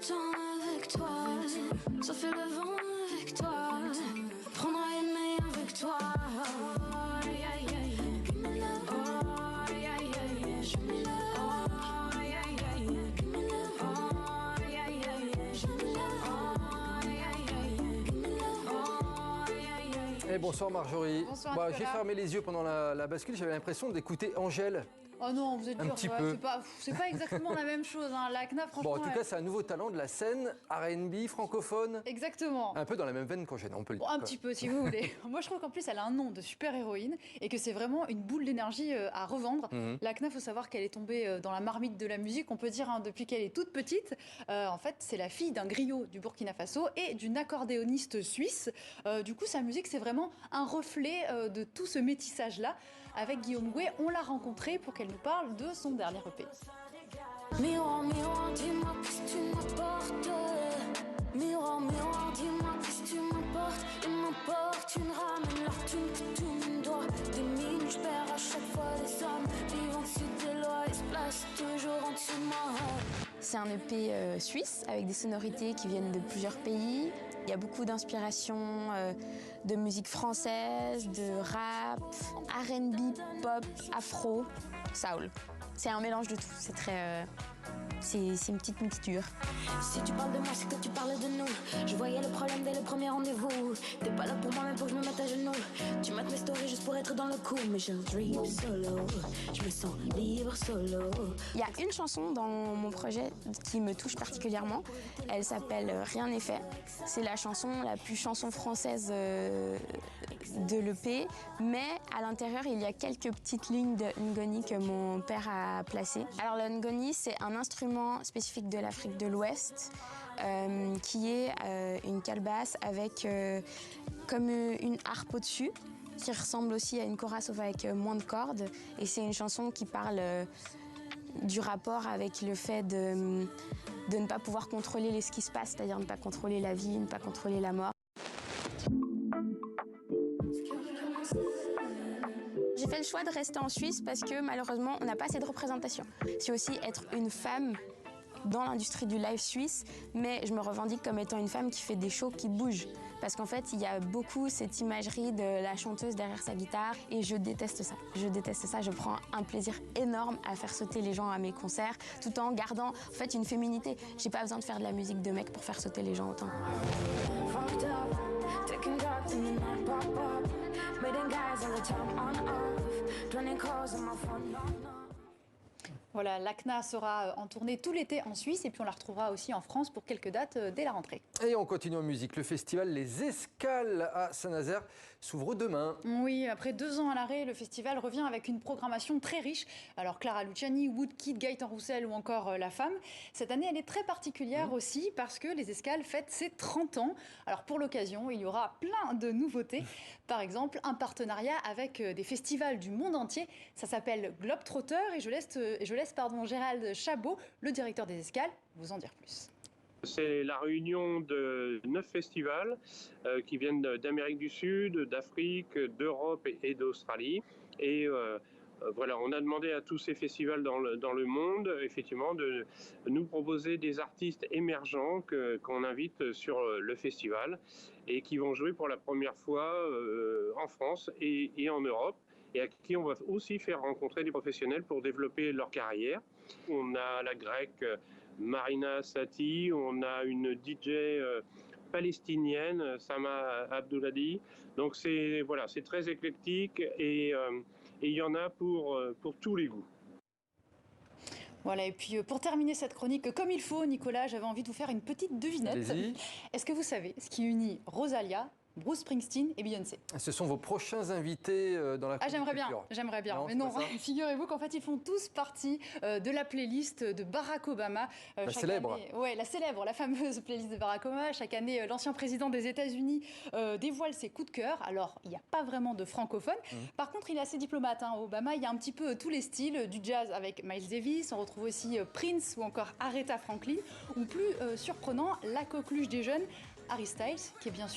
temps avec toi. Ça fait le vent avec toi. Prendre à aimer avec toi. Oh, yeah, yeah, yeah. Give me love. Oh, yeah, yeah, yeah. Show me love. Oh, yeah, yeah, yeah. Give me love. Oh, yeah, yeah, yeah. Show me love. Oh, yeah, yeah, yeah. Give me love. Oh, yeah, yeah, yeah. Et bonsoir Marjorie. Bonsoir Bah, Nicolas. j'ai fermé les yeux pendant la bascule, j'avais l'impression d'écouter Angèle. Oh non, vous êtes Un dur, petit ouais, peu. c'est pas exactement la même chose. Hein. La CNA, franchement. Bon, en tout cas, c'est un nouveau talent de la scène R&B francophone. Exactement. Un peu dans la même veine qu'Angèle, on peut le Bon, dire. un petit peu, si vous voulez. Moi, je trouve qu'en plus, elle a un nom de super-héroïne et que c'est vraiment une boule d'énergie à revendre. La CNA, il faut savoir qu'elle est tombée dans la marmite de la musique, on peut dire, hein, depuis qu'elle est toute petite. En fait, c'est la fille d'un griot du Burkina Faso et d'une accordéoniste suisse. Du coup, sa musique, c'est vraiment un reflet de tout ce métissage-là. Avec Guillaume Gouet, on l'a rencontrée pour qu'elle nous parle de son dernier EP. Miroir, miroir, dis-moi qu'est-ce que tu m'apportes. Miroir, miroir, dis-moi qu'est-ce que tu m'apportes. Il m'emporte, tu me ramènes l'heure, tu me tournes droit. Des mines, je perds à chaque fois les hommes. Vivant dessus des lois, ils se placent toujours en dessous de moi. C'est un EP suisse avec des sonorités qui viennent de plusieurs pays. Il y a beaucoup d'inspiration de musique française, de rap, R&B, pop, afro, soul. C'est un mélange de tout. C'est très, c'est une petite mixture. Si tu parles de moi, c'est que tu parles de nous. Je voyais le problème dès le premier rendez-vous. T'es pas là pour moi, mais pour que je me mette à genoux. Tu mates mes stories juste pour être dans le coup. Mais j'ai un dream solo. Je me sens libre solo. Il y a une chanson dans mon projet qui me touche particulièrement. Elle s'appelle Rien n'est fait. C'est la chanson la plus chanson française de l'EP. Mais à l'intérieur, il y a quelques petites lignes de ngoni que mon père a placées. Alors le ngoni, c'est un instrument spécifique de l'Afrique de l'Ouest qui est une calebasse avec comme une harpe au-dessus, qui ressemble aussi à une kora sauf avec moins de cordes. Et c'est une chanson qui parle du rapport avec le fait de ne pas pouvoir contrôler ce qui se passe, c'est-à-dire ne pas contrôler la vie, ne pas contrôler la mort. J'ai fait le choix de rester en Suisse parce que malheureusement, on n'a pas assez de représentation. C'est aussi être une femme dans l'industrie du live suisse, mais je me revendique comme étant une femme qui fait des shows qui bougent. Parce qu'en fait, il y a beaucoup cette imagerie de la chanteuse derrière sa guitare et je déteste ça. Je déteste ça, je prends un plaisir énorme à faire sauter les gens à mes concerts tout en gardant en fait une féminité. J'ai pas besoin de faire de la musique de mec pour faire sauter les gens autant. Voilà, la CNA sera en tournée tout l'été en Suisse et puis on la retrouvera aussi en France pour quelques dates dès la rentrée. Et on continue en musique. Le festival Les Escales à Saint-Nazaire s'ouvre demain. Oui, après 2 ans à l'arrêt, le festival revient avec une programmation très riche. Alors Clara Luciani, Woodkid, Gaëtan Roussel ou encore La Femme. Cette année, elle est très particulière aussi parce que Les Escales fêtent ses 30 ans. Alors pour l'occasion, il y aura plein de nouveautés. Par exemple, un partenariat avec des festivals du monde entier. Ça s'appelle Globetrotter et je laisse Gérald Chabot, le directeur des Escales, vous en dire plus. C'est la réunion de 9 festivals qui viennent d'Amérique du Sud, d'Afrique, d'Europe et d'Australie. Et voilà, on a demandé à tous ces festivals dans le monde, effectivement, de nous proposer des artistes émergents qu'on invite sur le festival et qui vont jouer pour la première fois en France et en Europe, et à qui on va aussi faire rencontrer des professionnels pour développer leur carrière. On a la grecque Marina Sati, on a une DJ palestinienne, Sama Abdouladi. Donc c'est très éclectique et il y en a pour tous les goûts. Voilà, et puis pour terminer cette chronique comme il faut, Nicolas, j'avais envie de vous faire une petite devinette. Allez-y. Est-ce que vous savez ce qui unit Rosalia, Bruce Springsteen et Beyoncé? Ce sont vos prochains invités dans la j'aimerais bien, Non, mais non, c'est pas ça. figurez-vous qu'en fait ils font tous partie de la playlist de Barack Obama. La célèbre. La célèbre, la fameuse playlist de Barack Obama. Chaque année, l'ancien président des États-Unis dévoile ses coups de cœur. Alors, il n'y a pas vraiment de francophone. Par contre, il est assez diplomate, hein. Obama, il y a un petit peu tous les styles, du jazz avec Miles Davis, on retrouve aussi Prince ou encore Aretha Franklin, ou plus surprenant, la coqueluche des jeunes, Harry Styles, qui est bien sûr